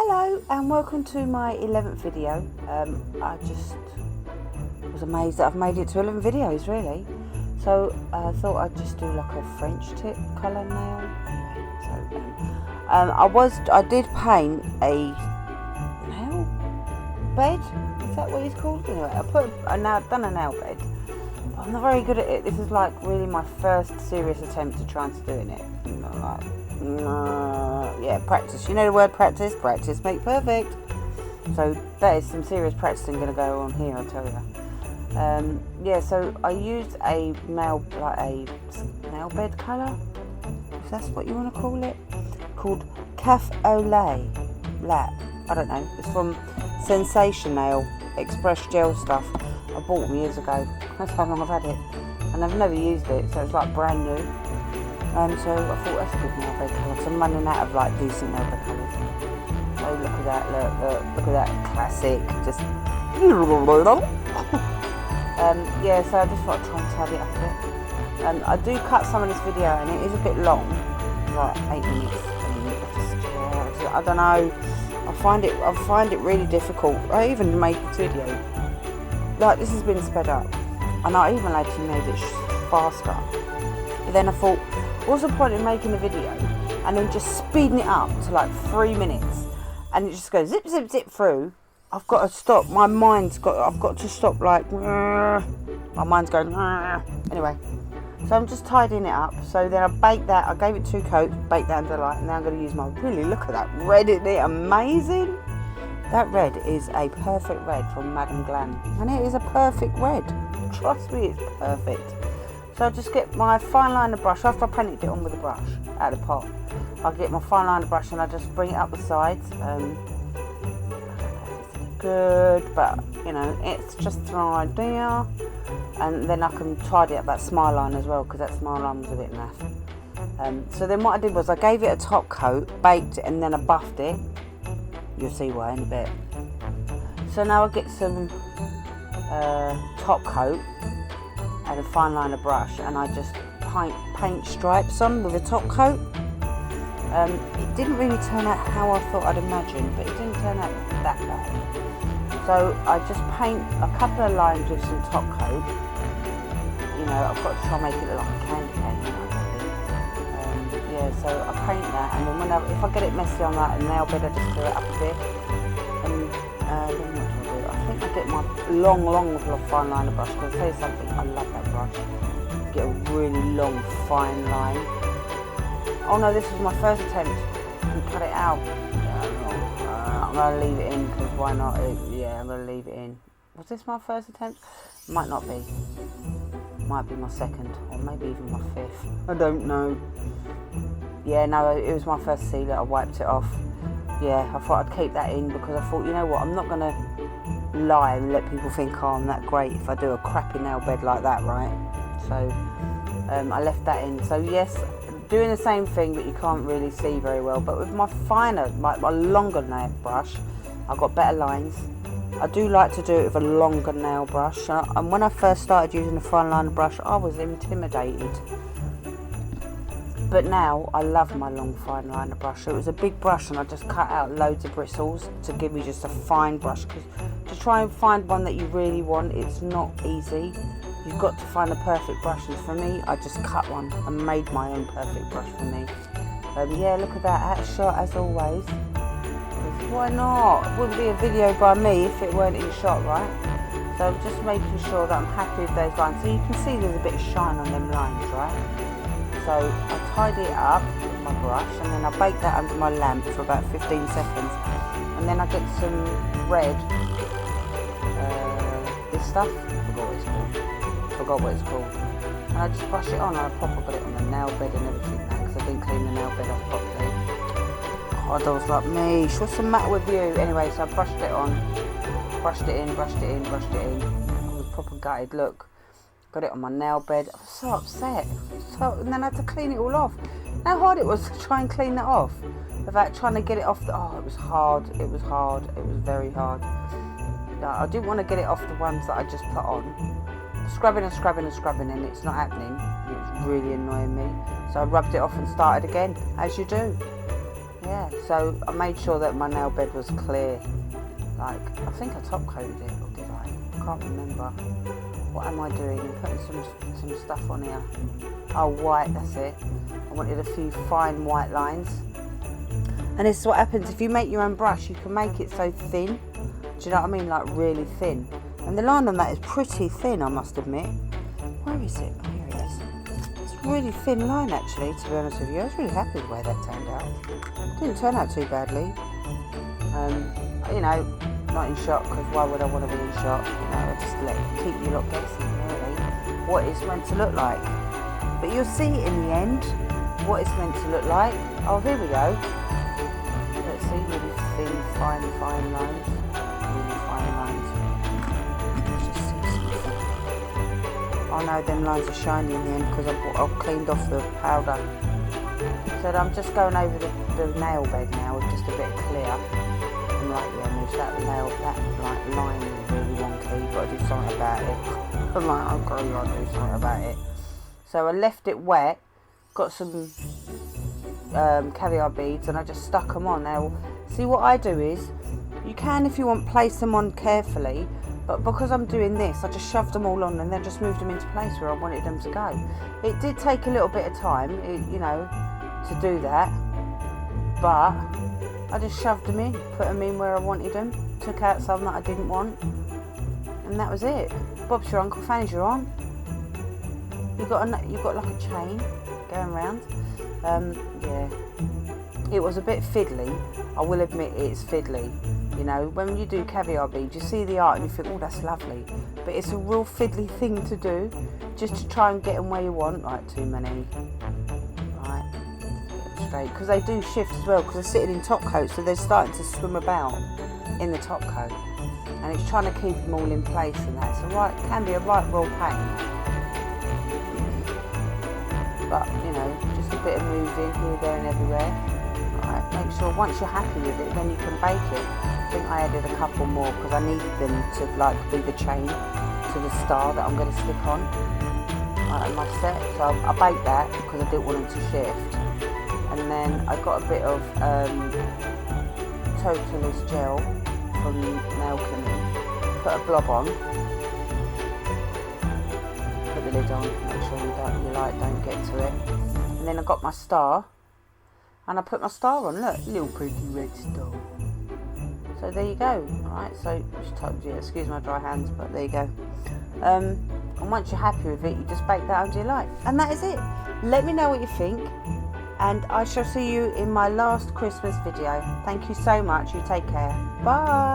Hello and welcome to my 11th video. I just was amazed that I've made it to 11 videos really. So I thought I'd just do like a French tip colour nail. Anyway, so I did paint a nail bed. Is that what it's called? Anyway, I've done a nail bed. But I'm not very good at it. This is like really my first serious attempt to trying to doing it. Yeah, practice. You know the word practice? Practice make perfect. So that is some serious practicing going to go on here, I'll tell you. Yeah, so I used a nail bed colour, if that's what you want to call it, called Caf au lait. I don't know. It's from Sensation Nail Express Gel stuff. I bought them years ago. That's how long I've had it, and I've never used it, so it's like brand new. So I thought that's a good nail bed colour, because I'm running out of like decent nail bed colours. So look at that, look at that, classic, just yeah, so I just thought I'd try and tidy it up a bit. I do cut some of this video and it is a bit long, like 8 minutes, and I don't know, I find it really difficult. I even made this video, like this has been sped up, and I even actually made it faster. But then I thought, what's the point in making a video and then just speeding it up to like 3 minutes and it just goes zip zip zip through? I've got to stop. I've got to stop, like my mind's going anyway. So I'm just tidying it up. So then I baked that. I gave it 2 coats, baked that under the light, and now I'm going to use my, really look at that red, isn't it amazing? That red is a perfect red from Madam Glam, and it is a perfect red. Trust me, it's perfect. So I just get my fine liner brush. After I painted it on with a brush out of the pot, I get my fine liner brush and I just bring it up the sides. Good, but you know, it's just an idea. And then I can tidy up that smile line as well, because that smile line was a bit naff. So then what I did was I gave it a top coat, baked it, and then I buffed it. You'll see why in a bit. So now I get some top coat and a fine liner brush, and I just paint stripes on with a top coat. It didn't really turn out how I thought I'd imagined, but it didn't turn out that bad. So I just paint a couple of lines with some top coat. You know, I've got to try and make it look like a candy cane. Yeah, so I paint that, and then if I get it messy on that nail bed, I just clear it up a bit. And then what do I do? I think I get my long fine liner brush, because I'll tell you something, I love that brush. Get a really long fine line. Oh no, this was my first attempt. And cut it out. I'm going to leave it in, because why not? Yeah, I'm going to leave it in. Was this my first attempt? Might not be. Might be my second, or maybe even my 5th. I don't know. Yeah, no, it was my first sealer. I wiped it off. Yeah, I thought I'd keep that in, because I thought, you know what, I'm not going to lie and let people think, oh, I'm that great if I do a crappy nail bed like that, right? So I left that in. So yes, doing the same thing, but you can't really see very well. But with my finer, my longer nail brush, I've got better lines. I do like to do it with a longer nail brush. And when I first started using the fine liner brush, I was intimidated. But now I love my long fine liner brush. So it was a big brush, and I just cut out loads of bristles to give me just a fine brush. Because to try and find one that you really want, it's not easy. You've got to find the perfect brush, and for me, I just cut one and made my own perfect brush for me. Yeah, look at that, shot as always. Why not? It wouldn't be a video by me if it weren't in shot, right? So I'm just making sure that I'm happy with those lines. So you can see there's a bit of shine on them lines, right? So I tidy it up with my brush, and then I bake that under my lamp for about 15 seconds. And then I get some red, this stuff, forgot what it's called. And I just brush it on, and I proper got it on the nail bed and everything now, because I didn't clean the nail bed off properly. Coddles like me, what's the matter with you? Anyway, so I brushed it on, brushed it in. I was proper gutted, look. Got it on my nail bed. I was so upset. And then I had to clean it all off. How hard it was to try and clean that off. Without trying to get it off it was hard. It was very hard. No, I didn't want to get it off the ones that I just put on. Scrubbing, and it's not happening. It's really annoying me. So I rubbed it off and started again, as you do. yeah, so I made sure that my nail bed was clear. Like, I think I top coated it, or did I? I can't remember. What am I doing? I'm putting some stuff on here. Oh, white, that's it. I wanted a few fine white lines. And this is what happens if you make your own brush. You can make it so thin. Do you know what I mean? Like really thin. And the line on that is pretty thin, I must admit. Where is it? Oh, here it is. It's a really thin line, actually, to be honest with you. I was really happy with the way that turned out. It didn't turn out too badly. You know, not in shock, because why would I want to be in shock? You know, I just keep you lot guessing, really, what it's meant to look like. But you'll see in the end what it's meant to look like. Oh, here we go. Let's see, really thin, fine lines. Really fine lines. Let's just see something. Oh no, them lines are shiny in the end because I've cleaned off the powder. So I'm just going over the nail bed now with just a bit of clear. I'm like, yeah, move that nail, that like line is really wonky, got to do something about it. I'm like, okay, I'll do something about it. So I left it wet, got some caviar beads, and I just stuck them on. Now, see what I do is, you can, if you want, place them on carefully, but because I'm doing this, I just shoved them all on and then just moved them into place where I wanted them to go. It did take a little bit of time, you know, to do that, but I just shoved them in, put them in where I wanted them, took out some that I didn't want, and that was it. Bob's your uncle, Fanny's your aunt. You've got like a chain going round. Yeah, it was a bit fiddly. I will admit it's fiddly. You know, when you do caviar beads, you see the art and you think, oh, that's lovely. But it's a real fiddly thing to do, just to try and get them where you want. Like too many. Right, straight. Because they do shift as well, because they're sitting in top coat, so they're starting to swim about in the top coat. And it's trying to keep them all in place and that. So can be a right real pain. But, you know, just a bit of moving here, there and everywhere. Alright, make sure once you're happy with it, then you can bake it. I think I added a couple more because I needed them to like be the chain to the star that I'm going to stick on my set. So I baked that because I didn't want them to shift. And then I got a bit of Totalist gel from Nail Clinic, put a blob on. Put the lid on, make sure your light don't get to it. And then I got my star, and I put my star on. Look, little pretty red star. So there you go. Alright, so excuse my dry hands, but there you go. And once you're happy with it, you just bake that under your light, and that is it. Let me know what you think, and I shall see you in my last Christmas video. Thank you so much. You take care. Bye.